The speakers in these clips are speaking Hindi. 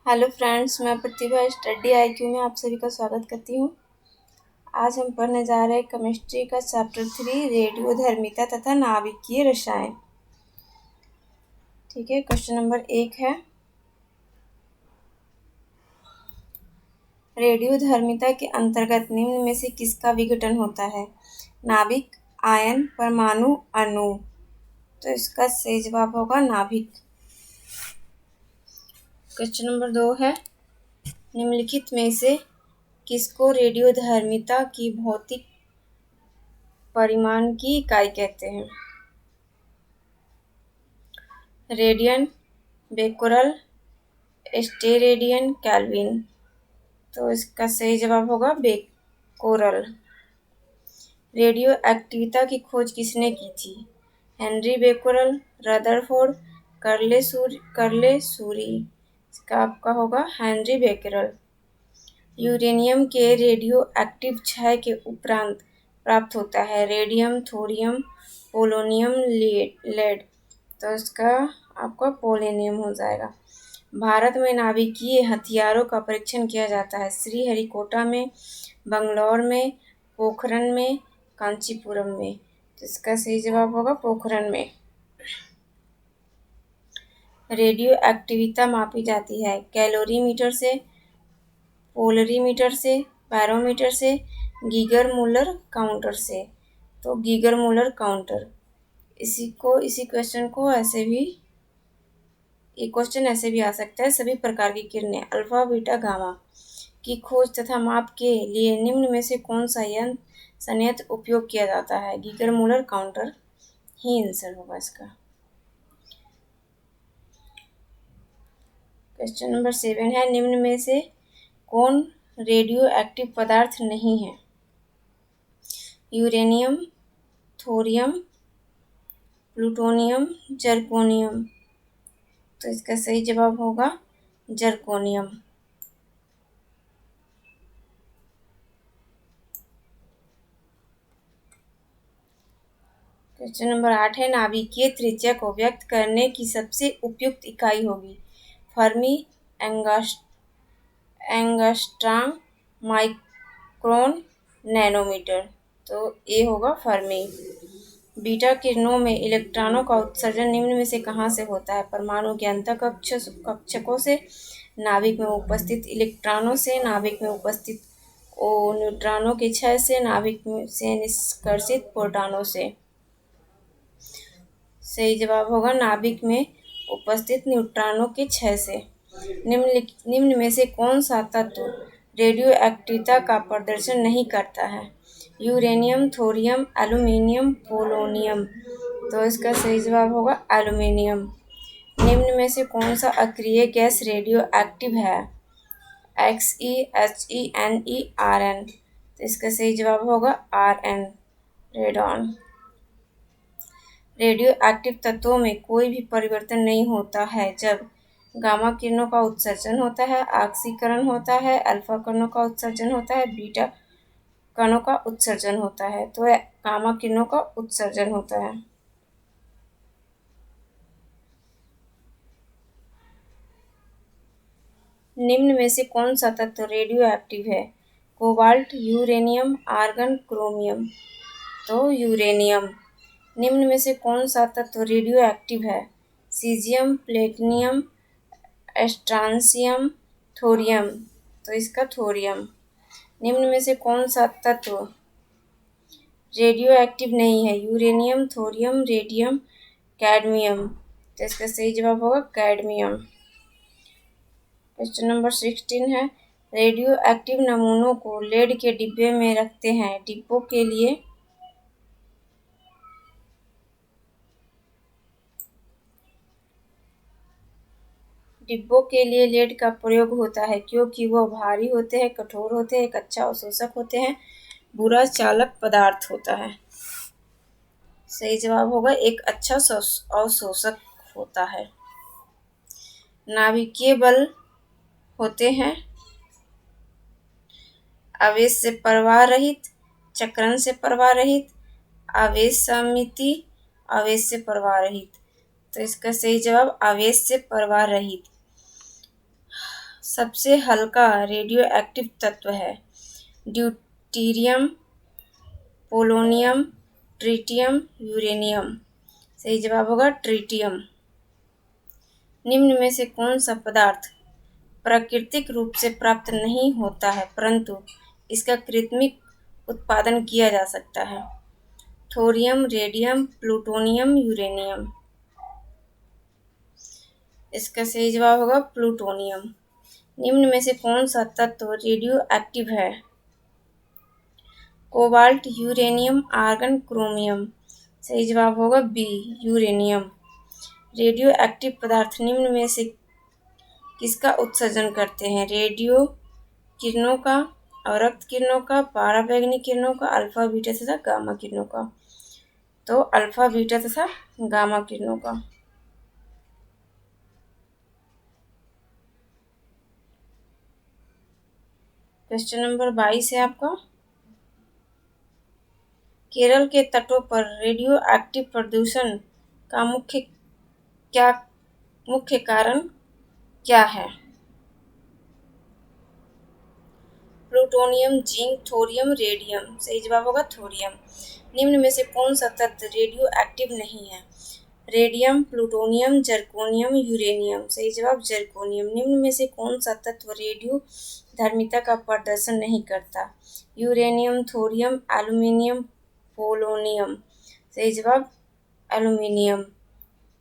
हेलो फ्रेंड्स, मैं प्रतिभा स्टडी आईक्यू में आप सभी का स्वागत करती हूँ। आज हम पढ़ने जा रहे हैं केमिस्ट्री का चैप्टर 3 रेडियोधर्मिता तथा नाभिकीय रसायन। ठीक है, क्वेश्चन नंबर 1 है, रेडियोधर्मिता के अंतर्गत निम्न में से किसका विघटन होता है? नाभिक, आयन, परमाणु, अणु। तो इसका सही जवाब होगा नाभिक। क्वेश्चन नंबर 2 है, निम्नलिखित में से किसको रेडियोधर्मिता की भौतिक परिमाण की इकाई कहते हैं? Radian, Becquerel, steradian, kelvin. तो इसका सही जवाब होगा बेकुरल। रेडियो एक्टिविता की खोज किसने की थी? हेनरी बेकुरल, रदरफोर्ड, कर्ले सूरी। इसका आपका होगा हेनरी बेकुरल। यूरेनियम के रेडियो एक्टिव क्षय के उपरांत प्राप्त होता है रेडियम, थोरियम, पोलोनियम, लेड। तो इसका आपका पोलोनियम हो जाएगा। भारत में नाभिकीय हथियारों का परीक्षण किया जाता है श्रीहरिकोटा में, बंगलौर में, पोखरण में, कांचीपुरम में। तो इसका सही जवाब होगा पोखरण में। रेडियो एक्टिविता मापी जाती है कैलोरीमीटर से, पोलरीमीटर से, बैरोमीटर से, गीगर मूलर काउंटर से। तो गीगर मूलर काउंटर। इसी क्वेश्चन को ऐसे भी ये क्वेश्चन ऐसे भी आ सकता है, सभी प्रकार की किरणें अल्फा, बीटा, गामा की खोज तथा माप के लिए निम्न में से कौन सा संयंत्र उपयोग किया जाता है? गीगर मूलर काउंटर ही आंसर होगा इसका। क्वेश्चन नंबर 7 है, निम्न में से कौन रेडियो एक्टिव पदार्थ नहीं है? Uranium, thorium, plutonium, zirconium. तो इसका सही जवाब होगा जर्कोनियम। क्वेश्चन नंबर 8 है, नाभिकीय त्रिज्या को व्यक्त करने की सबसे उपयुक्त इकाई होगी? Fermi, angstrom, micron, nanometre. तो ये होगा फर्मी। बीटा किरणों में इलेक्ट्रॉनों का उत्सर्जन निम्न में से कहाँ से होता है? परमाणु के अंतःकक्षकों से, नाभिक में उपस्थित इलेक्ट्रॉनों से, नाभिक में उपस्थित न्यूट्रॉनों के क्षय से, नाभिक से निष्कर्षित प्रोटॉनों से। सही जवाब होगा नाभिक में उपस्थित न्यूट्रॉनों के क्षय से। निम्न में से कौन सा तत्व रेडियो एक्टिविता का प्रदर्शन नहीं करता है? Uranium, thorium, aluminium, polonium. तो इसका सही जवाब होगा एल्यूमीनियम। निम्न में से कौन सा अक्रिय गैस रेडियो एक्टिव है? XeHENERN। तो इसका सही जवाब होगा RN, रेडॉन। रेडियो एक्टिव तत्वों में कोई भी परिवर्तन नहीं होता है जब गामा किरणों का उत्सर्जन होता है, ऑक्सीकरण होता है, अल्फा कणों का उत्सर्जन होता है, बीटा कणों का उत्सर्जन होता है। तो गामा किरणों का उत्सर्जन होता है। निम्न में से कौन सा तत्व रेडियो एक्टिव है? Cobalt, uranium, argon, chromium. तो यूरेनियम। निम्न में से कौन सा तत्व रेडियो एक्टिव है? Caesium, platinum, strontium, thorium. तो इसका थोरियम। निम्न में से कौन सा तत्व रेडियो एक्टिव नहीं है? Uranium, thorium, radium, cadmium. तो इसका सही जवाब होगा कैडमियम। क्वेश्चन नंबर 16 है, रेडियो एक्टिव नमूनों को लेड के डिब्बे में रखते हैं। डिब्बों के लिए लेड का प्रयोग होता है क्योंकि वह भारी होते हैं, कठोर होते हैं, एक अच्छा अवशोषक होते हैं, बुरा चालक पदार्थ होता है। सही जवाब होगा एक अच्छा अवशोषक होता है। नाभिकीय बल होते हैं आवेश से प्रवाह रहित, चक्रण से प्रवाह रहित, आवेश समिति, आवेश से प्रवाह रहित। तो इसका सही जवाब आवेश से प्रवाह रहित। सबसे हल्का रेडियो एक्टिव तत्व है? Deuterium, polonium, tritium, uranium. सही जवाब होगा ट्रिटियम। निम्न में से कौन सा पदार्थ प्राकृतिक रूप से प्राप्त नहीं होता है परंतु इसका कृत्रिम उत्पादन किया जा सकता है? Thorium, radium, plutonium, uranium. इसका सही जवाब होगा प्लूटोनियम। निम्न में से कौन सा तत्व रेडियो एक्टिव है? Cobalt, uranium, argon, chromium. सही जवाब होगा बी, यूरेनियम। रेडियो एक्टिव पदार्थ निम्न में से किसका उत्सर्जन करते हैं? रेडियो किरणों का, अवरक्त किरणों का, पराबैंगनी किरणों का, अल्फा बीटा तथा गामा किरणों का। तो अल्फा बीटा तथा गामा किरणों का। क्वेश्चन नंबर 22 है आपका। केरल के तटों पर रेडियो एक्टिव प्रदूषण का मुख्य कारण क्या है? Plutonium, zinc, thorium, radium. सही जवाब होगा थोरियम। निम्न में से कौन सा तत्व रेडियो एक्टिव नहीं है? Radium, plutonium, zirconium, uranium. सही जवाब जर्कोनियम। निम्न में से कौन सा तत्व रेडियो धर्मिता का प्रदर्शन नहीं करता? Uranium, thorium, aluminium, polonium. सही जवाब एल्यूमिनियम।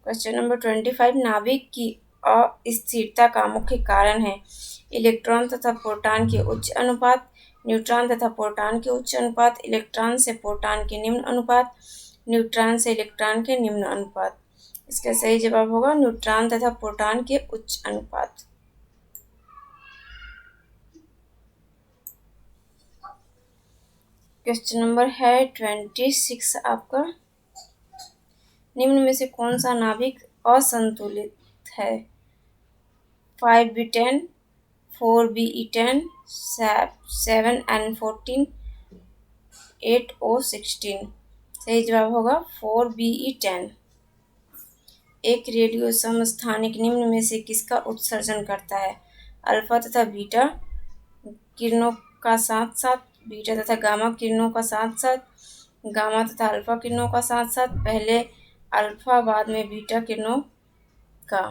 Question number 25। नाभिक की अस्थिरता का मुख्य कारण है? इलेक्ट्रॉन तथा प्रोटॉन के उच्च अनुपात, न्यूट्रॉन तथा प्रोटॉन के उच्च अनुपात, इलेक्ट्रॉन से प्रोटॉन के निम्न अनुपात, न्यूट्रॉन से इलेक्ट्रॉन के निम्न अनुपात। इसका सही जवाब होगा न्यूट्रॉन तथा प्रोटॉन के उच्च अनुपात। क्वेश्चन नंबर है 26 आपका। निम्न में से कौन सा नाभिक असंतुलित है? 5B10, 4BE10, 7N14, 8O16। सही जवाब होगा 4BE10। एक रेडियो समस्थानिक निम्न में से किसका उत्सर्जन करता है? अल्फा तथा बीटा किरणों का साथ साथ, बीटा तथा गामा किरणों का साथ साथ, गामा तथा अल्फा किरणों का साथ साथ, पहले अल्फा बाद में बीटा किरणों का।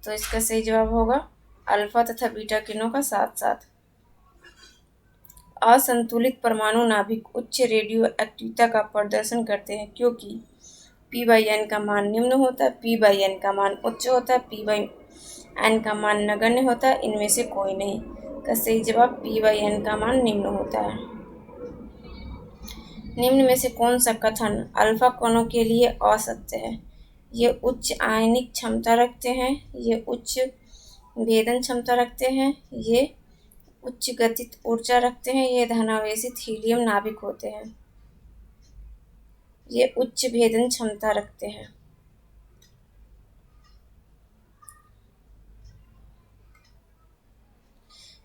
तो इसका सही जवाब होगा अल्फा तथा बीटा किरणों का साथ साथ। असंतुलित परमाणु नाभिक उच्च रेडियो एक्टिविटी का प्रदर्शन करते हैं क्योंकि P/N का मान निम्न होता है, P/N का मान उच्च होता है, P/N का मान नगण्य होता है, इनमें से कोई नहीं। का सही जवाब P/N का मान निम्न होता है। निम्न में से कौन सा कथन अल्फा कणों के लिए असत्य है? ये उच्च आयनिक क्षमता रखते हैं, ये उच्च भेदन क्षमता रखते हैं, ये उच्च गतित ऊर्जा रखते हैं, ये धनावेशित हीलियम नाभिक होते हैं, ये उच्च भेदन क्षमता रखते हैं।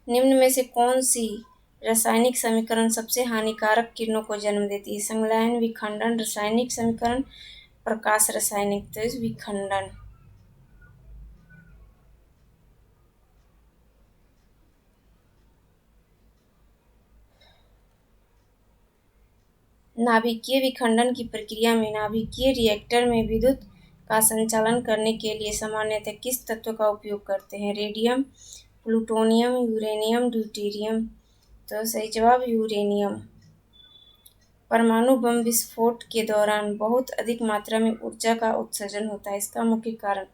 निम्न में से कौन सी रासायनिक समीकरण सबसे हानिकारक किरणों को जन्म देती है? संलयन, विखंडन, रासायनिक समीकरण, प्रकाश रासायनिक। तो विखंडन। नाभिकीय विखंडन की प्रक्रिया में नाभिकीय रिएक्टर में विद्युत का संचालन करने के लिए सामान्यतः किस तत्व का उपयोग करते हैं? Radium, plutonium, uranium, deuterium. तो सही जवाब यूरेनियम। परमाणु बम विस्फोट के दौरान बहुत अधिक मात्रा में ऊर्जा का उत्सर्जन होता है, इसका मुख्य कारण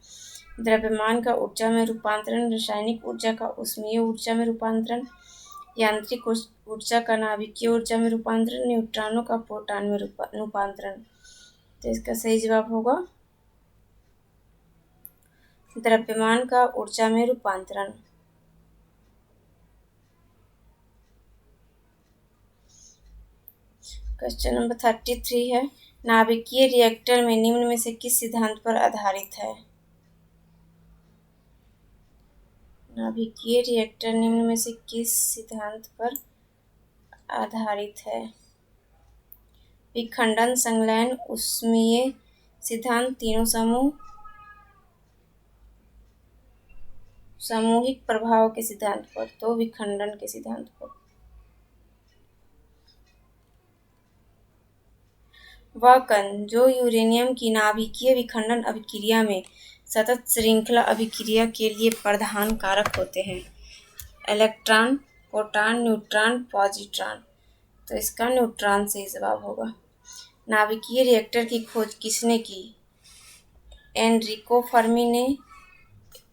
द्रव्यमान का ऊर्जा में रूपांतरण, रासायनिक ऊर्जा का ऊष्मीय ऊर्जा में रूपांतरण, यांत्रिक ऊर्जा का नाभिकीय ऊर्जा में रूपांतरण, न्यूट्रॉनों का प्रोटॉन में रूपांतरण। तो इसका सही जवाब होगा द्रव्यमान का ऊर्जा में रूपांतरण। क्वेश्चन नंबर 33 है। नाभिकीय रिएक्टर में निम्न में से किस सिद्धांत पर आधारित है? नाभिकीय रिएक्टर निम्न में से किस सिद्धांत पर आधारित है? विखंडन, संलयन, ऊष्मीय सिद्धांत, तीनों समूह, सामूहिक प्रभाव के सिद्धांत पर, तो विखंडन के सिद्धांत पर। वह कण जो यूरेनियम की नाभिकीय विखंडन अभिक्रिया में सतत श्रृंखला अभिक्रिया के लिए प्रधान कारक होते हैं। Electron, proton, neutron, positron. तो इसका न्यूट्रॉन से जवाब होगा। नाभिकीय रिएक्टर की खोज किसने की? एनरिको फर्मी ने,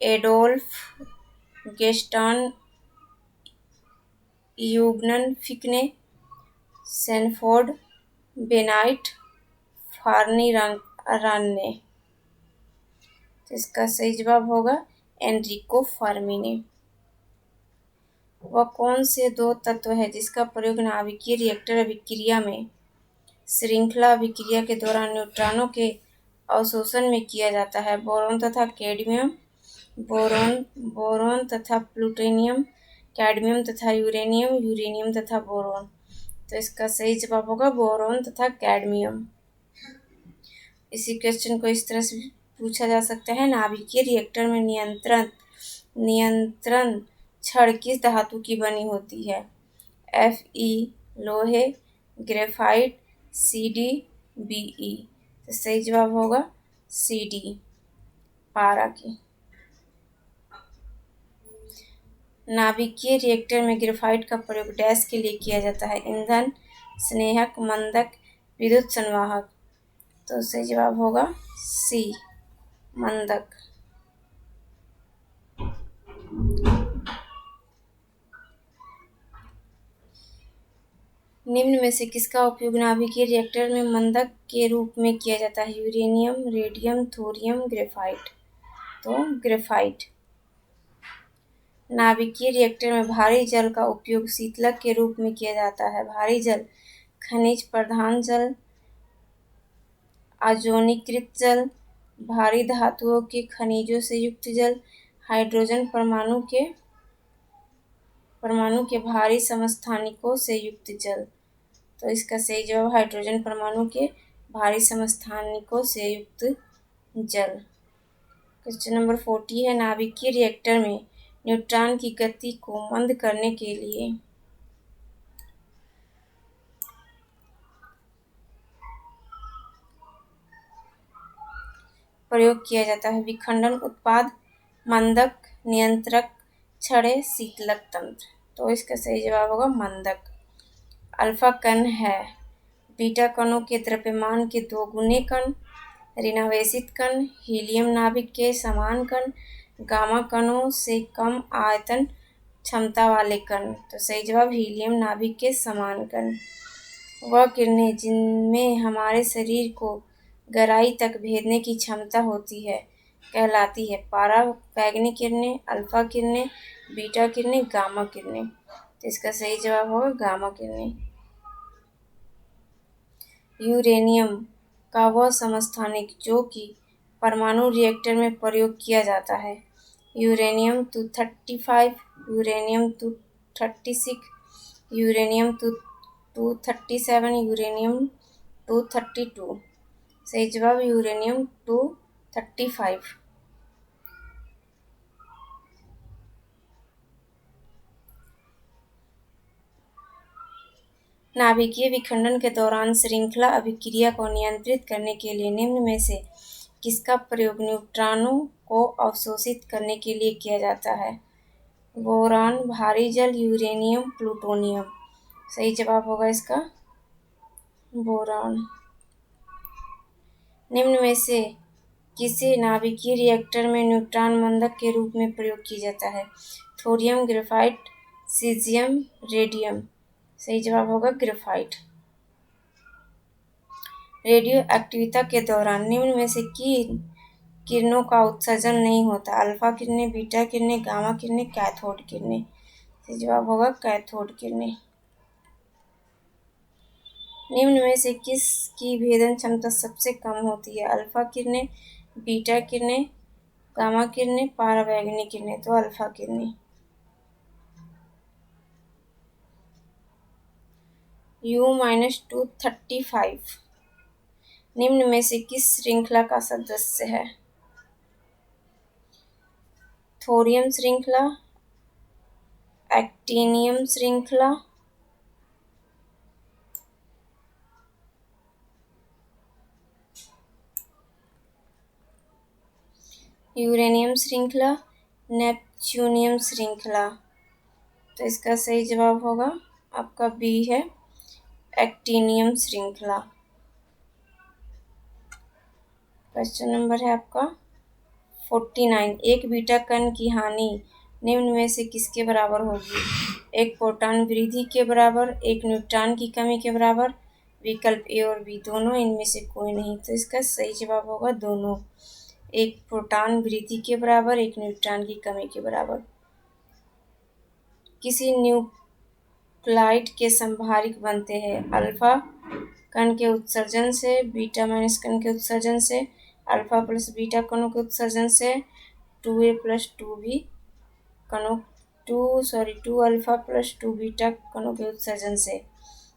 एडोल्फ गेस्टन यूग्ननफिक ने, सैनफोर्ड बेनाइट फार्नीरान ने। तो इसका सही जवाब होगा एनरिको फर्मी ने। वह कौन से दो तत्व है जिसका प्रयोग नाभिकीय रिएक्टर अभिक्रिया में श्रृंखला अभिक्रिया के दौरान न्यूट्रॉनों के अवशोषण में किया जाता है? बोरॉन तथा कैडमियम, बोरॉन तथा प्लूटोनियम, कैडमियम तथा यूरेनियम, यूरेनियम तथा बोरॉन। तो इसका सही जवाब होगा बोरॉन तथा कैडमियम। इसी क्वेश्चन को इस तरह से पूछा जा सकता है, नाभिकीय रिएक्टर में नियंत्रण छड़ किस धातु की बनी होती है? Fe लोहे, ग्रेफाइट, Cd Be। तो सही जवाब होगा Cd पारा की। नाभिकीय रिएक्टर में ग्रेफाइट का प्रयोग डैश के लिए किया जाता है? ईंधन, स्नेहक, मंदक, विद्युत संवाहक। तो सही जवाब होगा सी, मंदक। निम्न में से किसका उपयोग नाभिकीय रिएक्टर में मंदक के रूप में किया जाता है? Uranium, radium, thorium, graphite. तो ग्रेफाइट। नाभिकीय रिएक्टर में भारी जल का उपयोग शीतलक के रूप में किया जाता है? भारी जल, खनिज प्रधान जल, आयोनीकृत जल, भारी धातुओं के खनिजों से युक्त जल, हाइड्रोजन परमाणु के भारी समस्थानिकों से युक्त जल। तो इसका सही जवाब हाइड्रोजन परमाणु के भारी समस्थानिकों से युक्त जल। क्वेश्चन नंबर 40 है, नाभिकीय रिएक्टर में न्यूट्रॉन की गति को मंद करने के लिए प्रयोग किया जाता है? विखंडन उत्पाद, मंदक, नियंत्रक, छड़े, शीतलक तंत्र। तो इसका सही जवाब होगा मंदक। अल्फा कण है बीटा कणों के द्रव्यमान के दोगुने कण, ऋणावेशित कण, हीलियम नाभिक के समान कण, गामा कणों से कम आयतन क्षमता वाले कण। तो सही जवाब हीलियम नाभिक के समान कण। वह किरणें जिनमें हमारे शरीर को गहराई तक भेदने की क्षमता होती है कहलाती है? पराबैंगनी किरणें, अल्फा किरणें, बीटा किरणें, गामा किरणें। तो इसका सही जवाब होगा गामा किरणें। यूरेनियम का वह समस्थानिक जो कि परमाणु रिएक्टर में प्रयोग किया जाता है? Uranium 235, uranium 236, uranium 237, uranium 232। सही जवाब यूरेनियम 235। नाभिकीय विखंडन के दौरान श्रृंखला अभिक्रिया को नियंत्रित करने के लिए निम्न में से किसका प्रयोग न्यूट्रॉनों को अवशोषित करने के लिए किया जाता है? बोरान, भारी जल, यूरेनियम, प्लूटोनियम। सही जवाब होगा इसका बोरान। निम्न में से किसे नाभिकीय रिएक्टर में न्यूट्रॉन मंदक के रूप में प्रयोग किया जाता है? Thorium, graphite, caesium, radium. सही जवाब होगा ग्रेफाइट। रेडियो एक्टिविटी के दौरान निम्न में से किरणों का उत्सर्जन नहीं होता? अल्फा किरणें, बीटा किरणें, गामा किरणें, कैथोड किरणें। सही जवाब होगा कैथोड किरणें। निम्न में से किसकी भेदन क्षमता सबसे कम होती है? अल्फा किरणें, बीटा किरणें, गामा किरणें, पराबैंगनी किरणें। तो अल्फा किरणें। U-235 निम्न में से किस श्रृंखला का सदस्य है? थोरियम श्रृंखला, एक्टिनियम श्रृंखला, यूरेनियम श्रृंखला, नेपच्यूनियम श्रृंखला। तो इसका सही जवाब होगा आपका बी है, एक्टिनियम श्रृंखला। क्वेश्चन नंबर है आपका 49। एक बीटा कण की हानि निम्न में से किसके बराबर होगी? एक प्रोटॉन वृद्धि के बराबर, एक न्यूट्रॉन की कमी के बराबर, विकल्प ए और बी दोनों, इनमें से कोई नहीं। तो इसका सही जवाब होगा दोनों। एक प्रोटॉन वृद्धि के बराबर, एक न्यूट्रॉन की कमी के बराबर। किसी न्यूक्लाइड के संभारिक बनते हैं अल्फा कण के उत्सर्जन से, बीटा माइनस कण के उत्सर्जन से, अल्फा प्लस बीटा कणों के उत्सर्जन से, 2a प्लस 2b कणों 2 अल्फा प्लस 2 बीटा कणों के उत्सर्जन से।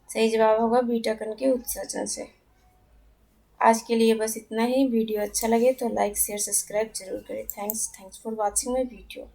सही जवाब होगा बीटा कण के उत्सर्जन से। आज के लिए बस इतना ही। वीडियो अच्छा लगे तो लाइक शेयर सब्सक्राइब जरूर करें। Thanks for watching my video.